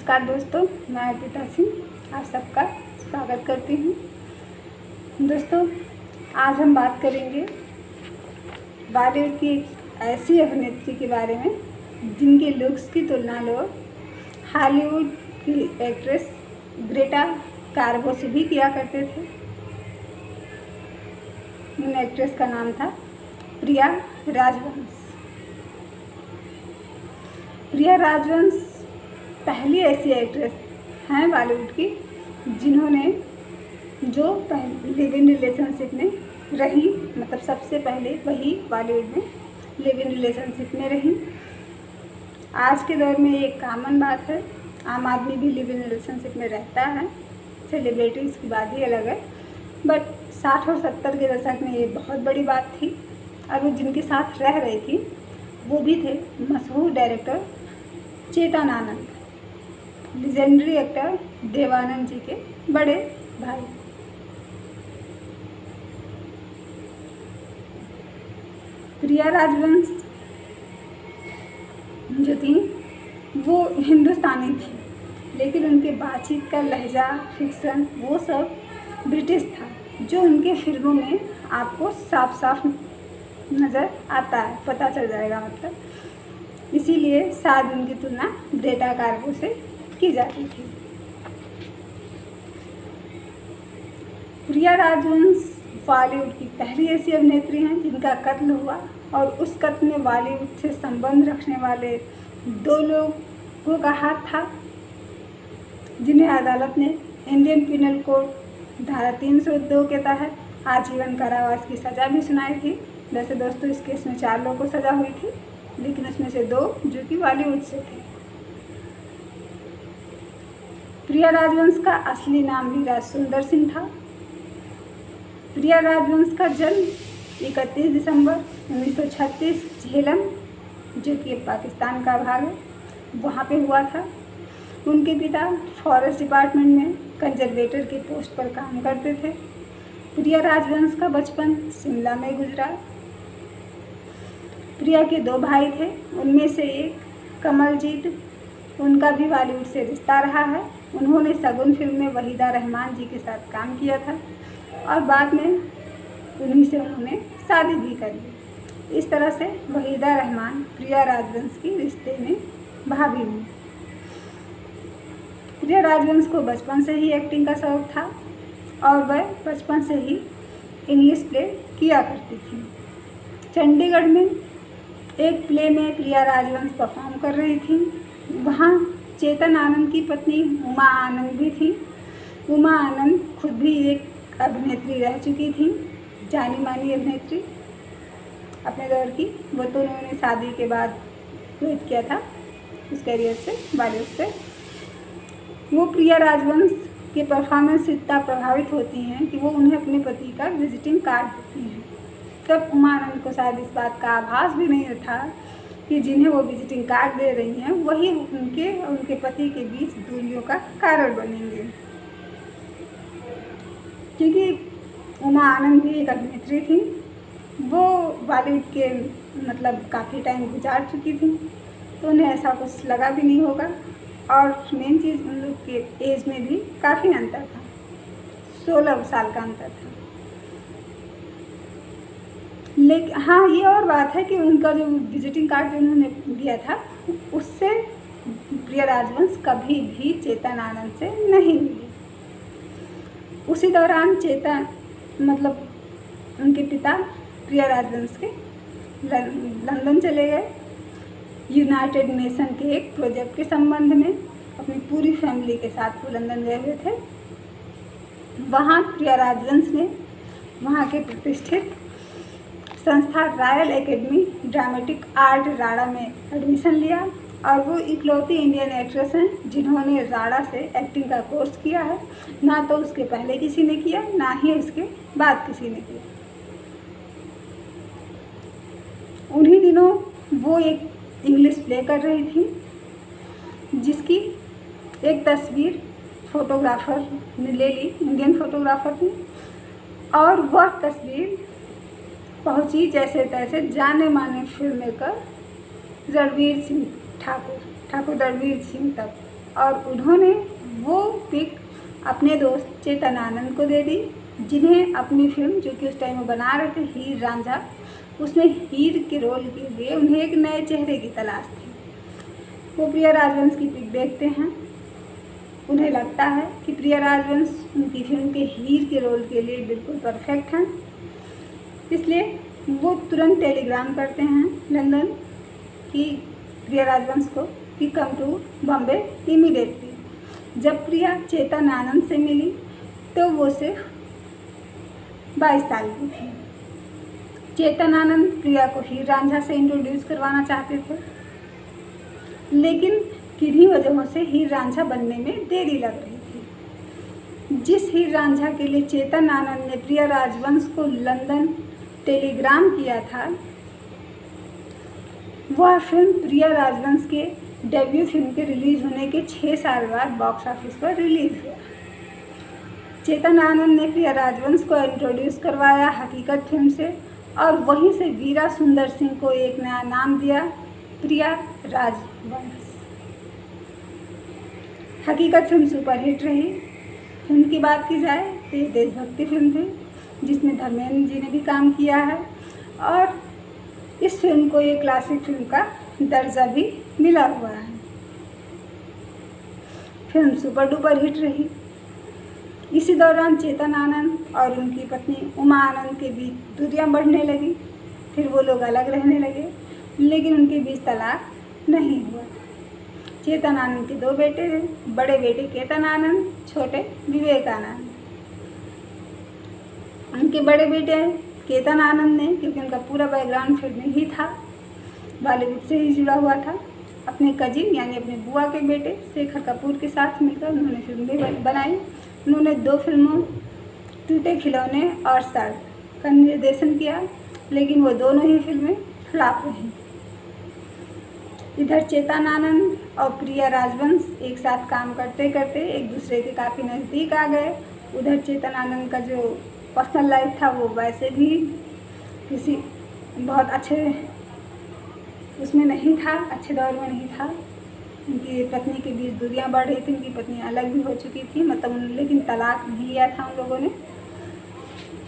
नमस्कार दोस्तों, मैं अर्पिता सिंह आप सबका स्वागत करती हूँ। दोस्तों, आज हम बात करेंगे बॉलीवुड की एक ऐसी अभिनेत्री के बारे में जिनके लुक्स की तुलना लोग हॉलीवुड की एक्ट्रेस ग्रेटा कार्बो से भी किया करते थे। उन एक्ट्रेस का नाम था प्रिया राजवंश। प्रिया राजवंश पहली ऐसी एक्ट्रेस हैं बॉलीवुड की जिन्होंने जो लिव इन रिलेशनशिप में रही, मतलब सबसे पहले वही बॉलीवुड में लिव इन रिलेशनशिप में रही। आज के दौर में एक कॉमन बात है, आम आदमी भी लिव इन रिलेशनशिप में रहता है, सेलिब्रिटीज़ की बात ही अलग है। बट 60 और 70 के दशक में ये बहुत बड़ी बात थी। और वो जिनके साथ रह रही थी वो भी थे मशहूर director Chetan Anand, legendary actor Devanand जी के बड़े भाई। प्रिया राजवंश जो थी वो हिंदुस्तानी थी, लेकिन उनके बातचीत का लहजा, फिक्सन वो सब ब्रिटिश था, जो उनके फिल्मों में आपको साफ साफ नज़र आता है, पता चल जाएगा। मतलब इसीलिए शायद उनकी तुलना ग्रेटा कार्बो से की जाती थी। प्रिया राजवंश बॉलीवुड की पहली ऐसी अभिनेत्री हैं जिनका कत्ल हुआ, और उस कत्ल में बॉलीवुड से संबंध रखने वाले 2 लोगों का हाथ था, जिन्हें अदालत ने इंडियन पिनल कोड धारा 302 के तहत आजीवन कारावास की सज़ा भी सुनाई थी। वैसे दोस्तों, इस केस में 4 लोगों को सज़ा हुई थी, लेकिन उसमें से 2 जो कि बॉलीवुड से थे। प्रिया राजवंश का असली नाम वीरा सुंदर सिंह था। प्रिया राजवंश का जन्म 31 दिसंबर 1936 झेलम, जो कि पाकिस्तान का भाग है, वहाँ पे हुआ था। उनके पिता फॉरेस्ट डिपार्टमेंट में कंजर्वेटर के पोस्ट पर काम करते थे। प्रिया राजवंश का बचपन शिमला में गुजरा। प्रिया के 2 भाई थे, उनमें से एक कमलजीत, उनका भी बॉलीवुड से रिश्ता रहा है। उन्होंने सगुन फिल्म में वहीदा रहमान जी के साथ काम किया था और बाद में उन्हीं से उन्होंने शादी भी कर ली। इस तरह से वहीदा रहमान प्रिया राजवंश की रिश्ते में भाभी हुई। प्रिया राजवंश को बचपन से ही एक्टिंग का शौक था और वह बचपन से ही इंग्लिश प्ले किया करती थी। चंडीगढ़ में एक प्ले में प्रिया राजवंश परफॉर्म कर रही थी। वहाँ चेतन आनंद की पत्नी उमा आनंद भी थी। उमा आनंद खुद भी एक अभिनेत्री रह चुकी थी, जानी मानी अभिनेत्री अपने दौर की। वो तो उन्होंने शादी के बाद क्विट किया था उस करियर से, बॉलीवुड से। वो प्रिया राजवंश के परफॉर्मेंस से इतना प्रभावित होती हैं कि वो उन्हें अपने पति का विजिटिंग कार्ड देती हैं। तब उमा आनंद को शायद इस बात का आभास भी नहीं था कि जिन्हें वो विजिटिंग कार्ड दे रही हैं वही उनके और उनके पति के बीच दूरियों का कारण बनेंगे, क्योंकि उमा आनंद भी एक अभिनेत्री थी। वो बॉलीवुड के मतलब काफ़ी टाइम गुजार चुकी थी, तो उन्हें ऐसा कुछ लगा भी नहीं होगा। और मेन चीज़, उन लोग के एज में भी काफ़ी अंतर था, 16 साल का अंतर था। लेकिन हाँ, ये और बात है कि उनका जो विजिटिंग कार्ड जो उन्होंने दिया था उससे प्रिया राजवंश कभी भी चेतन आनंद से नहीं मिली। उसी दौरान चेतन मतलब उनके पिता प्रिया राजवंश के लंदन चले गए, यूनाइटेड नेशन के एक प्रोजेक्ट के संबंध में। अपनी पूरी फैमिली के साथ वो लंदन गए हुए थे। वहाँ प्रिया राजवंश ने वहाँ के प्रतिष्ठित संस्था रॉयल एकेडमी ड्रामेटिक आर्ट राड़ा में एडमिशन लिया, और वो इकलौती इंडियन एक्ट्रेस हैं जिन्होंने राड़ा से एक्टिंग का कोर्स किया है। ना तो उसके पहले किसी ने किया, ना ही उसके बाद किसी ने किया। उन्हीं दिनों वो एक इंग्लिश प्ले कर रही थी, जिसकी एक तस्वीर फोटोग्राफर ने ले ली, इंडियन फोटोग्राफर ने, और वह तस्वीर पहुंची जैसे तैसे जाने माने फिल्म मेकर रणवीर सिंह ठाकुर रणवीर सिंह तक। और उन्होंने वो पिक अपने दोस्त चेतन आनंद को दे दी, जिन्हें अपनी फिल्म जो कि उस टाइम वो बना रहे थे हीर रांझा, उसमें हीर के रोल के लिए उन्हें एक नए चेहरे की तलाश थी। वो प्रिया राजवंश की पिक देखते हैं, उन्हें लगता है कि प्रिया राजवंश उनकी फिल्म के हीर के रोल के लिए बिल्कुल परफेक्ट हैं, इसलिए वो तुरंत टेलीग्राम करते हैं लंदन की प्रिया राजवंश को कि कम टू बॉम्बे इमीडिएटली। जब प्रिया चेतन आनंद से मिली तो वो सिर्फ 22 साल की थी। चेतन आनंद प्रिया को हीर रांझा से इंट्रोड्यूस करवाना चाहते थे, लेकिन किन्हीं वजहों से हीर रांझा बनने में देरी लग रही थी। जिस हीर रांझा के लिए चेतन आनंद ने प्रिया राजवंश को लंदन टेलीग्राम किया था, वह फिल्म प्रिया राजवंश के डेब्यू फिल्म के रिलीज होने के 6 साल बाद बॉक्स ऑफिस पर रिलीज हुआ। चेतन आनंद ने प्रिया राजवंश को इंट्रोड्यूस करवाया हकीकत फिल्म से, और वहीं से वीरा सुंदर सिंह को एक नया नाम दिया, प्रिया राजवंश। हकीकत फिल्म सुपरहिट रही। फिल्म की बात की जाए तो ये देशभक्ति फिल्म थी जिसमें धर्मेंद्र जी ने भी काम किया है, और इस फिल्म को एक क्लासिक फिल्म का दर्जा भी मिला हुआ है। फिल्म सुपर डुपर हिट रही। इसी दौरान चेतन आनंद और उनकी पत्नी उमा आनंद के बीच दूरियां बढ़ने लगी, फिर वो लोग अलग रहने लगे, लेकिन उनके बीच तलाक नहीं हुआ। चेतन आनंद के 2 बेटे थे, बड़े बेटे केतन आनंद, छोटे विवेकानंद। उनके बड़े बेटे केतन आनंद ने, क्योंकि उनका पूरा बैकग्राउंड फिल्म में ही था, बॉलीवुड से ही जुड़ा हुआ था, अपने कजिन यानी अपने बुआ के बेटे शेखर कपूर के साथ मिलकर उन्होंने फिल्म भी बनाई। उन्होंने 2 फिल्मों टूटे खिलौने और सर का निर्देशन किया, लेकिन वो दोनों ही फिल्में फ्लॉप रहीं। इधर चेतन आनंद और प्रिया राजवंश एक साथ काम करते करते एक दूसरे के काफ़ी नज़दीक आ गए। उधर चेतन आनंद का जो पर्सनल लाइफ था वो वैसे भी किसी बहुत अच्छे उसमें नहीं था, अच्छे दौर में नहीं था। उनकी पत्नी के बीच दूरियां बढ़ रही थी, उनकी पत्नी अलग भी हो चुकी थी, मतलब लेकिन तलाक नहीं लिया था उन लोगों ने।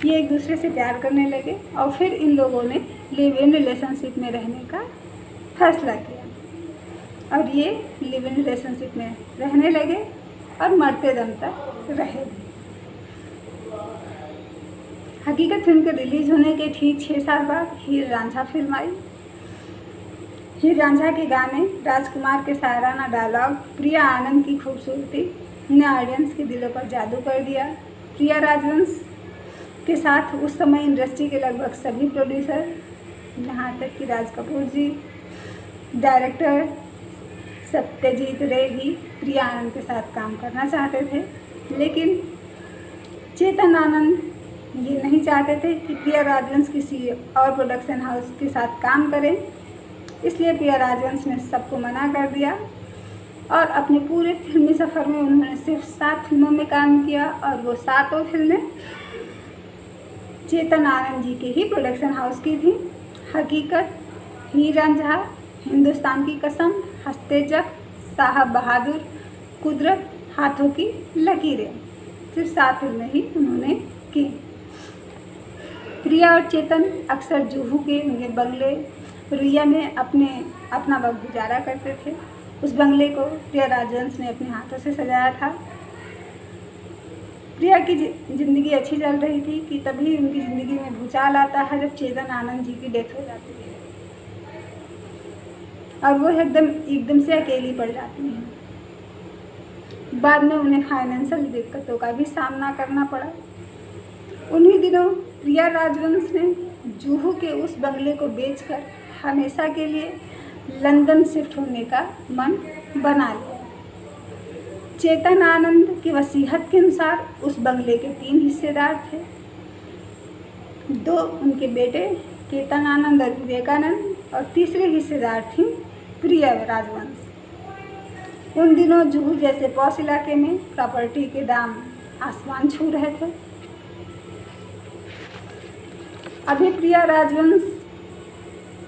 ये एक दूसरे से प्यार करने लगे और फिर इन लोगों ने लिव इन रिलेशनशिप में रहने का फैसला किया, और ये लिव इन रिलेशनशिप में रहने लगे और मरते दम तक रहे भी। हकीकत फिल्म के रिलीज होने के ठीक 6 साल बाद हीर रांझा फिल्म आई। हीर रांझा के गाने, राजकुमार के सायराना डायलॉग, प्रिया आनंद की खूबसूरती ने ऑडियंस के दिलों पर जादू कर दिया। प्रिया राजवंश के साथ उस समय इंडस्ट्री के लगभग सभी प्रोड्यूसर, यहाँ तक कि राज कपूर जी, डायरेक्टर सत्यजीत रे भी प्रिया आनंद के साथ काम करना चाहते थे, लेकिन चेतन आनंद ये नहीं चाहते थे कि प्रिया राजवंश किसी और प्रोडक्शन हाउस के साथ काम करें, इसलिए प्रिया राजवंश ने सबको मना कर दिया और अपने पूरे फिल्मी सफ़र में उन्होंने सिर्फ 7 फिल्मों में काम किया, और वो 7 फिल्में चेतन आनंद जी के ही प्रोडक्शन हाउस की थी। हकीकत, हीर रांझा, हिंदुस्तान की कसम, हंसते जख, साहब बहादुर, कुदरत, हाथों की लकीरें, सिर्फ 7 फिल्में ही उन्होंने की। प्रिया और चेतन अक्सर जुहू के उनके बंगले रुइया में अपना वक्त गुजारा करते थे। उस बंगले को प्रिया राजवंश ने अपने हाथों से सजाया था। प्रिया की ज़िंदगी अच्छी चल रही थी कि तभी उनकी ज़िंदगी में भूचाल आता है जब चेतन आनंद जी की डेथ हो जाती है और वो एकदम से अकेली पड़ जाती हैं। बाद में उन्हें फाइनेंशियल दिक्कतों का भी सामना करना पड़ा। उन्हीं दिनों प्रिया राजवंश ने जुहू के उस बंगले को बेचकर हमेशा के लिए लंदन शिफ्ट होने का मन बना लिया। चेतन आनंद की वसीयत के अनुसार उस बंगले के 3 हिस्सेदार थे, 2 उनके बेटे केतन आनंद और विवेकानंद, और तीसरे हिस्सेदार थी प्रिया राजवंश। उन दिनों जुहू जैसे पॉश इलाके में प्रॉपर्टी के दाम आसमान छू रहे थे। अभी प्रिया राजवंश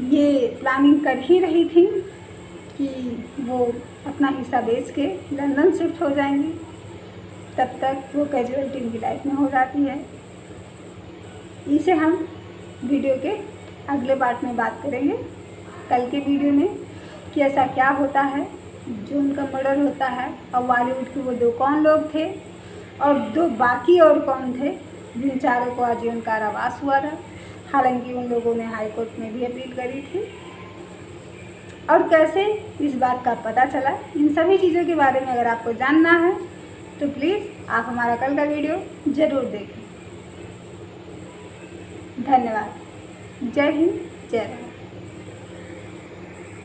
ये प्लानिंग कर ही रही थी कि वो अपना हिस्सा बेच के लंदन शिफ्ट हो जाएंगी। तब तक वो कैजुअलिटी उनकी लाइफ में हो जाती है। इसे हम वीडियो के अगले पार्ट में बात करेंगे, कल के वीडियो में, कि ऐसा क्या होता है जो उनका मर्डर होता है और बॉलीवुड के वो 2 कौन लोग थे और 2 बाकी और कौन थे जिन चारों को आजीवन कारावास हुआ था। हालांकि उन लोगों ने हाई कोर्ट में भी अपील करी थी। और कैसे इस बात का पता चला, इन सभी चीज़ों के बारे में अगर आपको जानना है तो प्लीज़ आप हमारा कल का वीडियो ज़रूर देखें। धन्यवाद। जय हिंद, जय भारत।